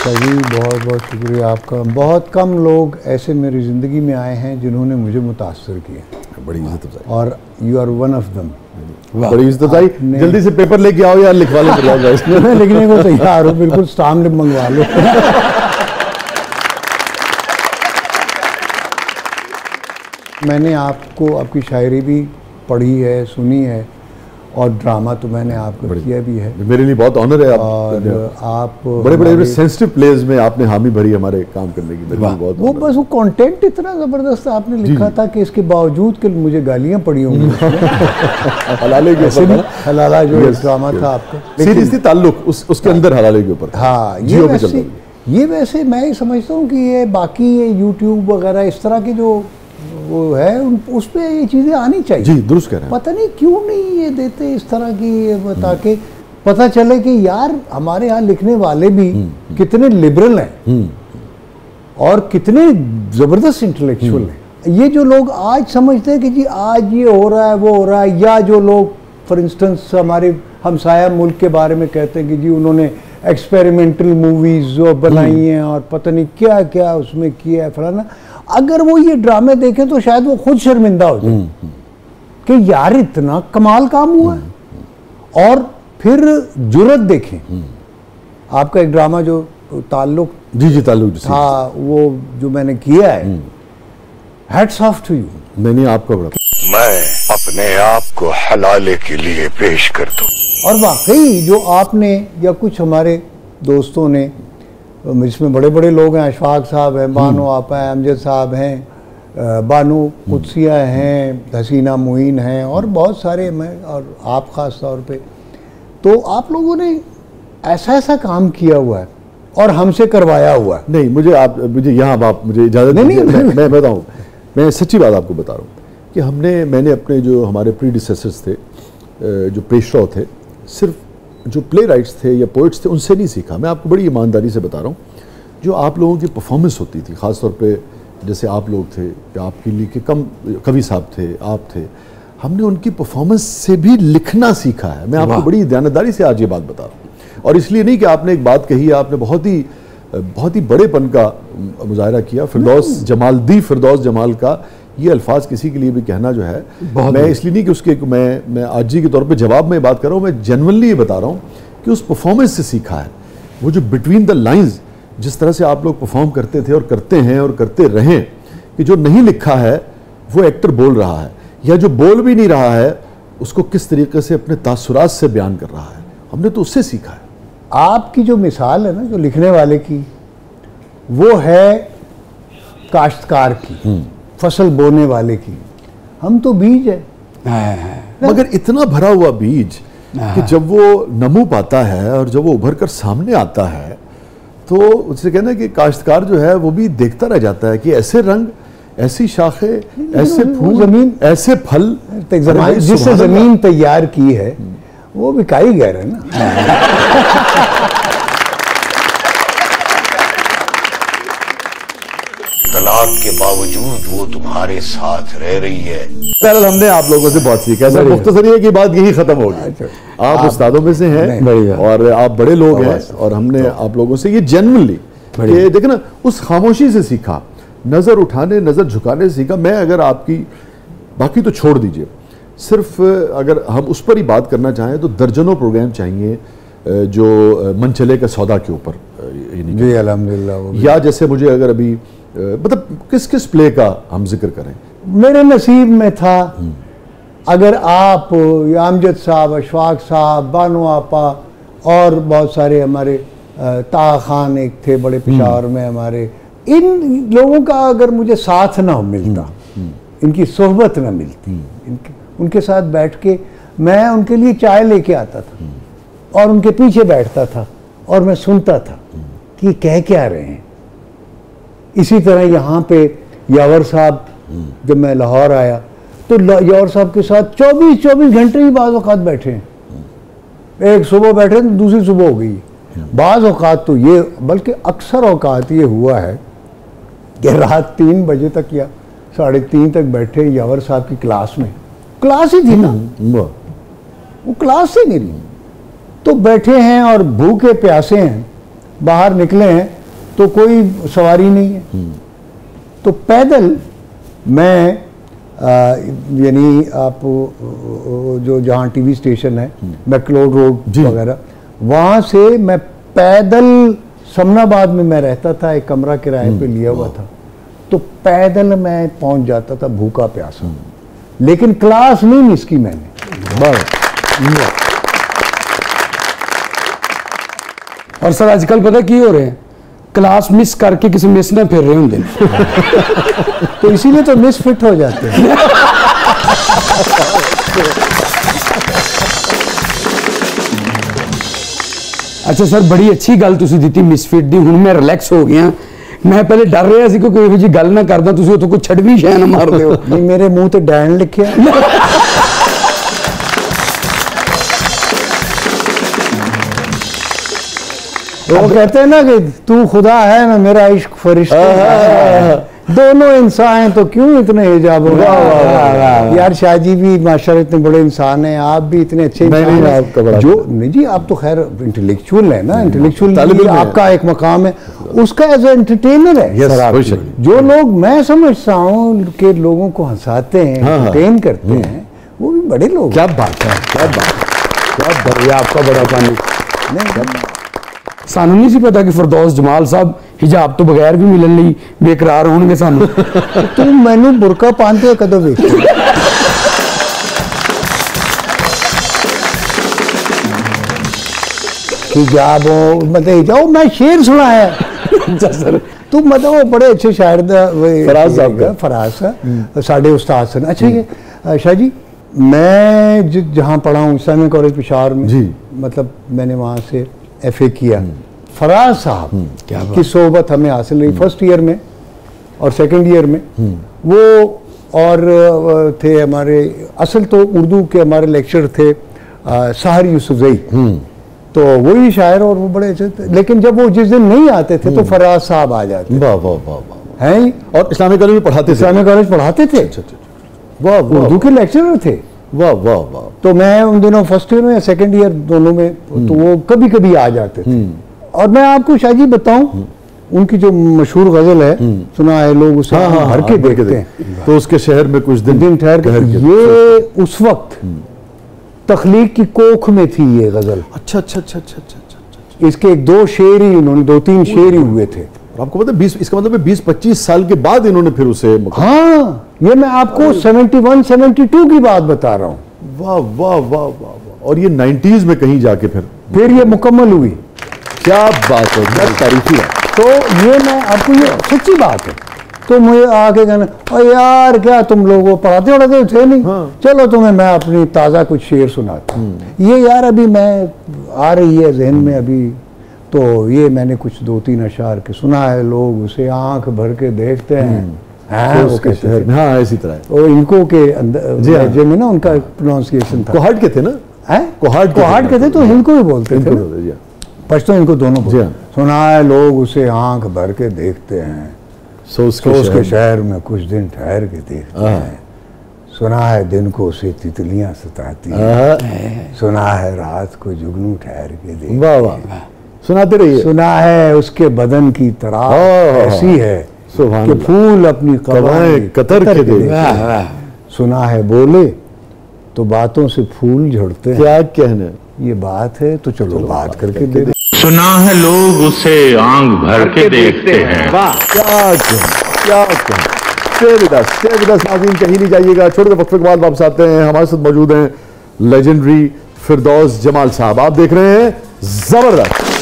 अच्छा जी, बहुत बहुत शुक्रिया आपका। बहुत कम लोग ऐसे मेरी ज़िंदगी में आए हैं जिन्होंने मुझे मुतासर किया। बड़ी इज्जत अफजाई। और you are one of them. बड़ी इज्जत अफजाई। जल्दी से पेपर लेके आओ यार, लिखवा लो। मैं लिखने को तैयार हूँ, बिल्कुल स्टाम्प मंगवा लो। मैंने आपको आपकी शायरी भी पढ़ी है, सुनी है, और ड्रामा तो मैंने आपको किया भी है। मेरे लिए बहुत ऑनर है। आप बड़े बड़े सेंसिटिव प्लेस में आपने हामी भरी हमारे काम करने की। बहुत वो बस वो कंटेंट इतना ज़बरदस्त आपने लिखा था कि इसके बावजूद कि मुझे गालियाँ पड़ी होंगी। हलाले के ऊपर, हलाला जो ड्रामा था आपका, सीरियसली ताल्लुक उसके अंदर हलाले के ऊपर। हाँ, ये वैसे मैं समझता हूँ कि ये बाकी ये यूट्यूब वगैरह इस तरह के जो वो है उस पर ये चीज़ें आनी चाहिए। जी, दुरुस्त कह रहे हैं। पता नहीं क्यों नहीं ये देते इस तरह की, ताकि पता चले कि यार हमारे यहाँ लिखने वाले भी कितने लिबरल हैं और कितने ज़बरदस्त इंटेलेक्चुअल हैं। ये जो लोग आज समझते हैं कि जी आज ये हो रहा है, वो हो रहा है, या जो लोग फॉर इंस्टेंस हमारे हमसाया मुल्क के बारे में कहते हैं कि जी उन्होंने एक्सपेरिमेंटल मूवीज़ जो बनाई हैं और पता नहीं क्या क्या उसमें किया है फलाना, अगर वो ये ड्रामे देखें तो शायद वो खुद शर्मिंदा हो जाए कि यार इतना कमाल काम हुआ है। और फिर जुर्रत देखें, आपका एक ड्रामा जो ताल्लुक, जी ताल्लुक था, वो जो मैंने किया है, हैट्स ऑफ टू यू। मैंने आपका बड़ा, मैं अपने आप को हलाले के लिए पेश कर दूं। और वाकई जो आपने या कुछ हमारे दोस्तों ने, इसमें बड़े बड़े लोग हैं, अशफाक साहब हैं, बानो आपा हैं, अमजद साहब हैं, बानो कुदसिया हैं, हसीना मुइन हैं, और बहुत सारे, मैं और आप ख़ास तौर पे, तो आप लोगों ने ऐसा काम किया हुआ है और हमसे करवाया हुआ है। नहीं, मुझे यहाँ आप मुझे इजाज़त नहीं, मैं बताऊँ, मैं सच्ची बात आपको बता रहा हूँ कि मैंने अपने जो हमारे प्रीडिसेसर्स थे, जो पेशवा थे, सिर्फ जो प्ले राइट्स थे या पोइट्स थे उनसे नहीं सीखा। मैं आपको बड़ी ईमानदारी से बता रहा हूँ, जो आप लोगों की परफॉर्मेंस होती थी, ख़ास तौर पे जैसे आप लोग थे या आपके लिए के कम कवि साहब थे, आप थे, हमने उनकी परफॉर्मेंस से भी लिखना सीखा है। मैं आपको बड़ी ध्यानदारी से आज ये बात बता रहा हूँ, और इसलिए नहीं कि आपने एक बात कही, आपने बहुत ही बड़ेपन का मुजाहरा किया। फिरदौस जमाल का ये अल्फाज किसी के लिए भी कहना जो है, मैं इसलिए नहीं कि उसके मैं आजी के तौर पे जवाब में बात कर रहा हूँ, मैं जेन्युइनली ये बता रहा हूँ कि उस परफॉर्मेंस से सीखा है। वो जो बिटवीन द लाइंस जिस तरह से आप लोग परफॉर्म करते थे और करते हैं और करते रहें, कि जो नहीं लिखा है वो एक्टर बोल रहा है, या जो बोल भी नहीं रहा है उसको किस तरीके से अपने तासुरात से बयान कर रहा है, हमने तो उससे सीखा है। आपकी जो मिसाल है ना, जो लिखने वाले की, वो है काश्तकार की, फसल बोने वाले की। हम तो बीज है, मगर इतना भरा हुआ बीज कि जब वो नमू पाता है और जब वो उभर कर सामने आता है, तो उससे कहना है कि काश्तकार जो है वो भी देखता रह जाता है कि ऐसे रंग, ऐसी शाखें, ऐसे फूल, जमीन, ऐसे फल, जिससे जमीन तैयार की है वो भी कारीगर है ना। तलाक के बावजूद वो तुम्हारे साथ रह रही है। सर, हमने आप लोगों से बहुत सीखा है। मुख्तसर ये की बात यही खत्म होगी। आप उस्तादों में से हैं और आप बड़े लोग हैं, और हमने आप लोगों से ये जेन्युइनली देखना, उस खामोशी से सीखा, नजर उठाने, नजर झुकाने से सीखा। मैं अगर आपकी बाकी तो छोड़ दीजिए, सिर्फ अगर हम उस पर ही बात करना चाहें तो दर्जनों प्रोग्राम चाहिए जो मनचले का सौदा के ऊपर, जी अल्हम्दुलिल्लाह। या जैसे मुझे अगर अभी मतलब किस किस प्ले का हम जिक्र करें, मेरे नसीब में था, अगर आप या अमजद साहब, अशफाक साहब, बानो आपा और बहुत सारे हमारे, ताहा खान एक थे बड़े पेशावर में हमारे, इन लोगों का अगर मुझे साथ ना मिलता, इनकी सोहबत ना मिलती, उनके साथ बैठ के मैं उनके लिए चाय लेके आता था और उनके पीछे बैठता था और मैं सुनता था कि कह क्या रहे हैं। इसी तरह यहाँ पे यावर साहब, जब मैं लाहौर आया तो यावर साहब के साथ 24 घंटे ही बाज़ औक़ात बैठे हैं। एक सुबह बैठे तो दूसरी सुबह हो गई। बाज़ औक़ात तो ये, बल्कि अक्सर औक़ात ये हुआ है कि रात 3 बजे तक या 3:30 तक बैठे यावर साहब की क्लास में। क्लास ही थी ना, वो क्लास ही नहीं रही, तो बैठे हैं और भूखे प्यासे हैं, बाहर निकले हैं तो कोई सवारी नहीं है, तो पैदल मैं यानी आप जो जहाँ टीवी स्टेशन है मैक्लोड रोड वगैरह, वहाँ से मैं पैदल समनाबाद में मैं रहता था, एक कमरा किराए पे लिया हुआ था, तो पैदल मैं पहुंच जाता था भूखा प्यासा, लेकिन क्लास नहीं मिस की मैंने। और सर आजकल पता की हो रहे हैं, क्लास मिस करके किसी मिस ना फिर रहे होंगे तो इसीलिए तो मिस फिट हो जाते हैं। अच्छा सर, बड़ी अच्छी गल तुसी दी मिसफिट दी, हुण मैं रिलैक्स हो गया। मैं पहले डर रहा सी कि कोई ਇਹੋ ਜਿਹੀ गल ना करदा, तुसी उतो कोई छड़वी शै ना मार दिओ। नहीं, मेरे मुंह ते डैन लिखिया। वो कहते हैं ना कि तू खुदा है ना मेरा इश्क फरिश्ता, दोनों इंसान हैं तो क्यों इतने हिजाब हो। यार शाहजी भी माशाल्लाह इतने बड़े इंसान हैं, आप भी इतने अच्छे इंसान हैं। जो नहीं जी, आप तो खैर इंटेलेक्चुअल है ना, इंटेलेक्चुअल आपका एक मकाम है, उसका एज ए एंटरटेनर है। जो लोग मैं समझता हूँ कि लोगों को हंसाते हैं, एंटरटेन करते हैं, वो भी बड़े लोग। क्या बात है, क्या बात, क्या बढ़िया आपका बड़ा पानी। सानू नहीं सी पता कि फिरदौस जमाल साहब हिजाब तो बगैर भी मिलने लिए बेकरार होंगे सानू। तू मैनू बुरका पाते कदों वेख हिजाब मतलब जाओ, मैं शेर सुनाया सर, तू मतलब वो बड़े अच्छे शायर फराज साहब, फराज साढ़े उस्ताद सन। अच्छा ये शाह जी, मैं जहाँ पढ़ा हूँ इस्लामिक कॉलेज पेशावर में जी, मतलब मैंने वहाँ से FA किया। फराज साहब की सोहबत हमें हासिल रही फर्स्ट ईयर में और सेकंड ईयर में। वो और थे हमारे, असल तो उर्दू के हमारे लेक्चर थे सहर यूसुफजई, तो वही शायर और वो बड़े अच्छे थे, लेकिन जब वो जिस दिन नहीं आते थे तो फराज साहब आ जाते। वाह वाह वाह, हैं? और इस्लामिक कॉलेज में पढ़ाते थे? इस्लामिक कॉलेज पढ़ाते थे। वाह, उर्दू के लेक्चरर थे। वाह वाह वाह। तो मैं उन दिनों फर्स्ट ईयर में या सेकंड ईयर दोनों में, तो वो कभी कभी आ जाते थे। और मैं आपको शाहजी बताऊं, उनकी जो मशहूर गजल है, सुना है लोग उसे भर के देखते हैं, तो उसके शहर में कुछ दिन ठहर के, ये उस वक्त तख्लीक की कोख में थी ये गजल। अच्छा अच्छा अच्छा अच्छा अच्छा। इसके एक दो शेर ही इन्होंने, 2-3 शेर ही हुए थे। आपको पता 20, इसका मतलब 20-25 साल के बाद इन्होंने फिर उसे, हाँ, ये मैं आपको 71-72 की बात बता रहा हूँ। वाह वाह वाह वाह। और ये 90s में कहीं जाके फिर ये मुकम्मल हुई। क्या बात है, क्या तारीफी है। तो ये मैं आपको, ये सच्ची बात है। तो मुझे आके कहना, और यार क्या तुम लोगों पढ़ाते उड़ाते थे नहीं, चलो तुम्हें मैं अपनी ताज़ा कुछ शेर सुनाता हूँ। ये यार अभी मैं आ रही है जहन में अभी, तो ये मैंने कुछ 2-3 अशार के सुना है, लोग उसे आंख भर के देखते हैं। हाँ, इसी तरह वो इनको के अंदर में ना उनका प्रोनाउंसिएशन था, कोहाट के थे ना, कोहाट के थे, तो इनको भी बोलते थे, पश्तो इनको दोनों बोलते। सुना है लोग उसे आंख भर के देखते हैं, सोच के शहर में कुछ दिन ठहर के देखते हैं। सुना है दिन को उसे तितलियां सताती हैं, सुना है रात को जुगनू ठहर के देखते। वाह वाह, सुनाते रहिए। सुना है उसके बदन की तराश ऐसी है कि फूल अपनी कवाएं कतर के देखते। सुना है बोले तो बातों से फूल झड़ते हैं। क्या कहना, ये बात है तो चलो बात करके दे। सुना है लोग उसे आंख भर के देखते हैं। वाह, क्या स्टे विद अस नाज़रीन, कहीं नहीं जाइएगा। छोटे से वक्फे के बाद वापस आते हैं। हमारे साथ मौजूद हैं लेजेंडरी फिरदौस जमाल साहब। आप देख रहे हैं जबरदस्त।